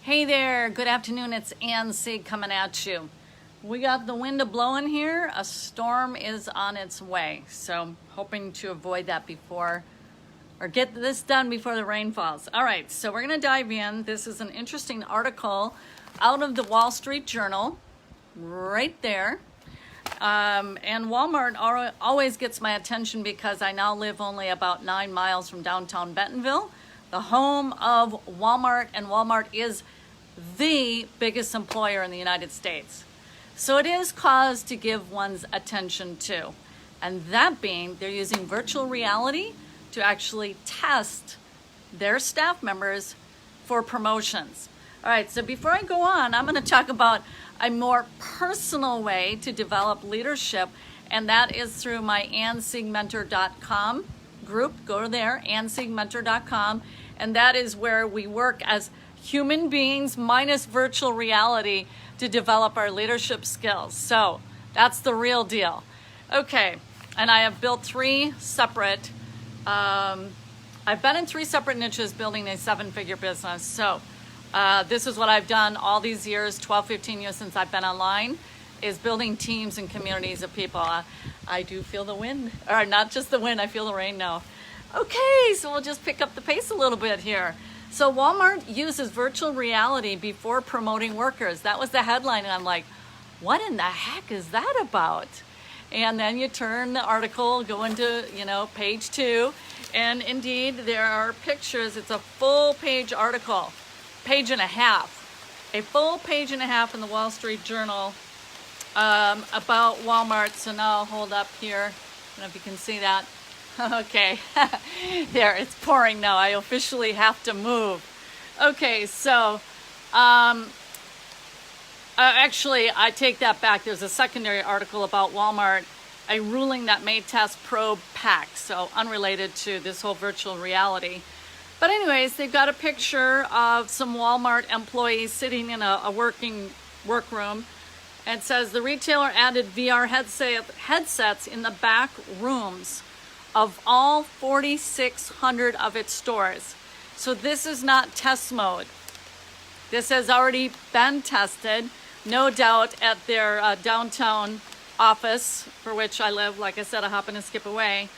Hey there, good afternoon. It's Ann Sieg coming at you. We got the wind blowing here. A storm is on its way. So hoping to avoid that before, or get this done before the rain falls. All right, so we're gonna dive in. This is an interesting article out of the Wall Street Journal, right there. And Walmart always gets my attention because I now live only about 9 miles from downtown Bentonville, the home of Walmart, and Walmart is the biggest employer in the United States. So it is cause to give one's attention to. And that being, they're using virtual reality to actually test their staff members for promotions. All right, so before I go on, I'm going to talk about a more personal way to develop leadership, and that is through my AnnSiegMentor.com group. Go there, AnnSiegMentor.com, and that is where we work as human beings minus virtual reality to develop our leadership skills. So that's the real deal. Okay, and I have built I've been in 3 separate niches building a 7-figure business. So this is what I've done all these years, 12, 15 years since I've been online, is building teams and communities of people. I do feel the wind, or not just the wind, I feel the rain now. Okay, so we'll just pick up the pace a little bit here. So Walmart uses virtual reality before promoting workers. That was the headline, and I'm like, what in the heck is that about? And then you turn the article, go into, page 2, and indeed there are pictures. It's a full page article, page and a half, a full page and a half in the Wall Street Journal about Walmart. So now I'll hold up here. I don't know if you can see that. Okay, there, it's pouring now. I officially have to move. Okay, so actually, I take that back. There's a secondary article about Walmart, a ruling that may test probe PAC, so unrelated to this whole virtual reality. But anyways, they've got a picture of some Walmart employees sitting in a workroom. And it says the retailer added VR headsets in the back rooms of all 4,600 of its stores. So this is not test mode. This has already been tested, no doubt, at their downtown office, for which I live, like I said, a hop and a skip away.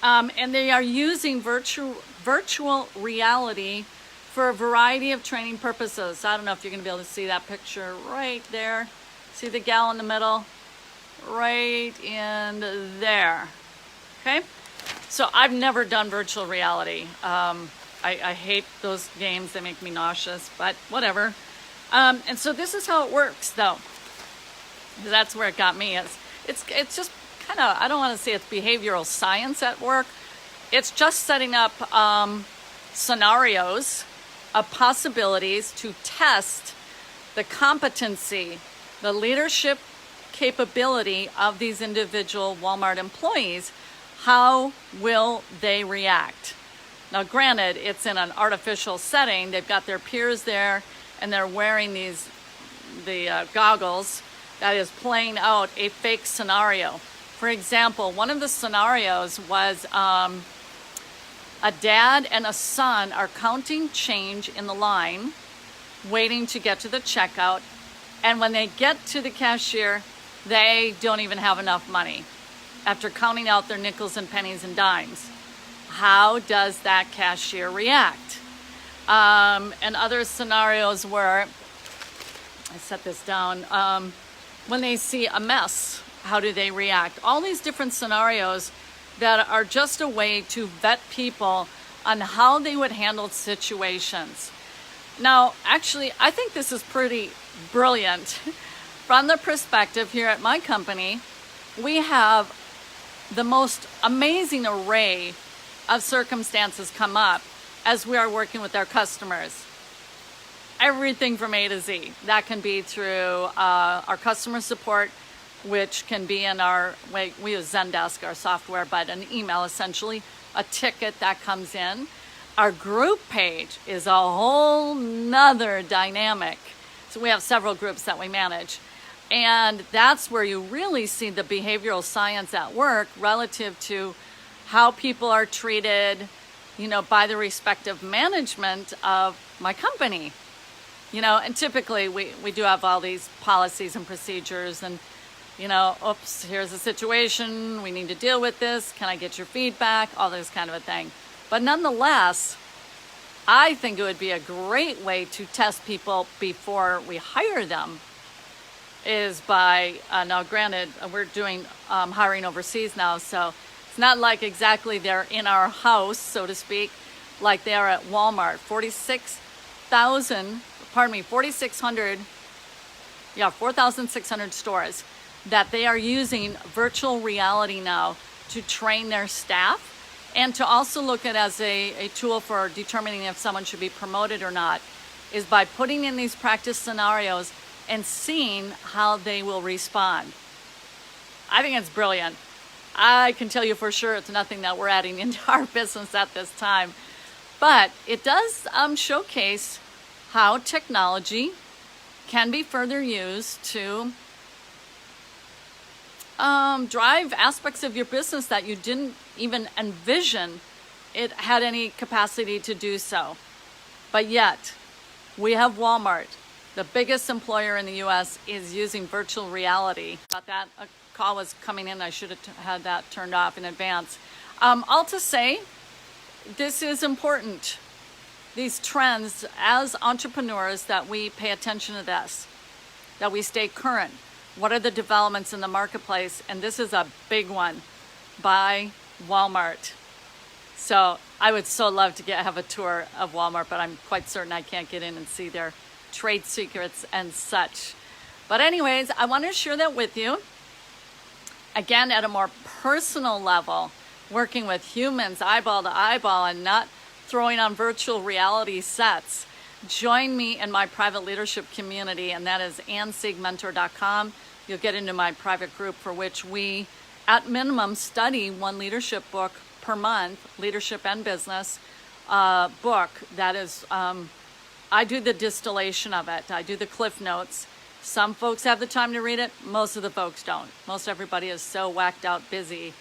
And they are using virtual reality for a variety of training purposes. I don't know if you're gonna be able to see that picture right there. See the gal in the middle? Right in there, okay? So I've never done virtual reality. I hate those games. They make me nauseous, but whatever. And so this is how it works, though. That's where it got me. It's just kind of, I don't want to say it's behavioral science at work. It's just setting up scenarios of possibilities to test the competency, the leadership capability of these individual Walmart employees. How will they react? Now, granted, it's in an artificial setting. They've got their peers there, and they're wearing the goggles that is playing out a fake scenario. For example, one of the scenarios was a dad and a son are counting change in the line, waiting to get to the checkout, and when they get to the cashier, they don't even have enough money after counting out their nickels and pennies and dimes. How does that cashier react? And other scenarios where, I set this down, when they see a mess, how do they react? All these different scenarios that are just a way to vet people on how they would handle situations. Now, actually, I think this is pretty brilliant. From the perspective here at my company, we have the most amazing array of circumstances come up as we are working with our customers. Everything from A to Z. That can be through our customer support, which can be in we use Zendesk, our software, but an email, essentially, a ticket that comes in. Our group page is a whole nother dynamic. So we have several groups that we manage. And that's where you really see the behavioral science at work relative to how people are treated, by the respective management of my company. And typically we do have all these policies and procedures and, oops, here's the situation, we need to deal with this, can I get your feedback, all this kind of a thing. But nonetheless, I think it would be a great way to test people before we hire them is by, now granted, we're doing hiring overseas now, so it's not like exactly they're in our house, so to speak, like they are at Walmart. 4,600 stores that they are using virtual reality now to train their staff and to also look at as a tool for determining if someone should be promoted or not, is by putting in these practice scenarios and seeing how they will respond. I think it's brilliant. I can tell you for sure it's nothing that we're adding into our business at this time, but it does showcase how technology can be further used to drive aspects of your business that you didn't even envision it had any capacity to do so. But yet, we have Walmart, the biggest employer in the U.S., is using virtual reality. Thought that a call was coming in. I should have had that turned off in advance. All to say, this is important. These trends, as entrepreneurs, that we pay attention to this, that we stay current. What are the developments in the marketplace? And this is a big one by Walmart. So I would so love to have a tour of Walmart, but I'm quite certain I can't get in and see their trade secrets and such. But anyways, I want to share that with you. Again, at a more personal level, working with humans eyeball to eyeball and not throwing on virtual reality sets. Join me in my private leadership community, and that is AnnSiegMentor.com. You'll get into my private group for which we, at minimum, study one leadership book per month, leadership and business book. That is, I do the distillation of it. I do the cliff notes. Some folks have the time to read it. Most of the folks don't. Most everybody is so whacked out busy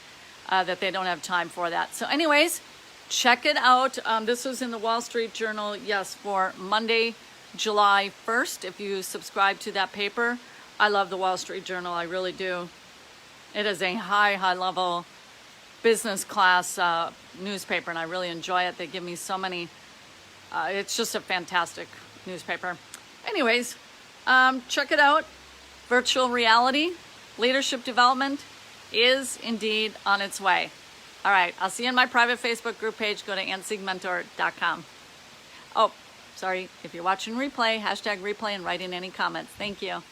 that they don't have time for that. So anyways, check it out. This was in the Wall Street Journal, yes, for Monday, July 1st. If you subscribe to that paper, I love the Wall Street Journal. I really do. It is a high level business class newspaper, and I really enjoy it. They give me so many. It's just a fantastic newspaper. Anyways, check it out. Virtual reality, leadership development is indeed on its way. All right, I'll see you in my private Facebook group page. Go to AnnSiegMentor.com. Oh, sorry, if you're watching replay, #replay and write in any comments. Thank you.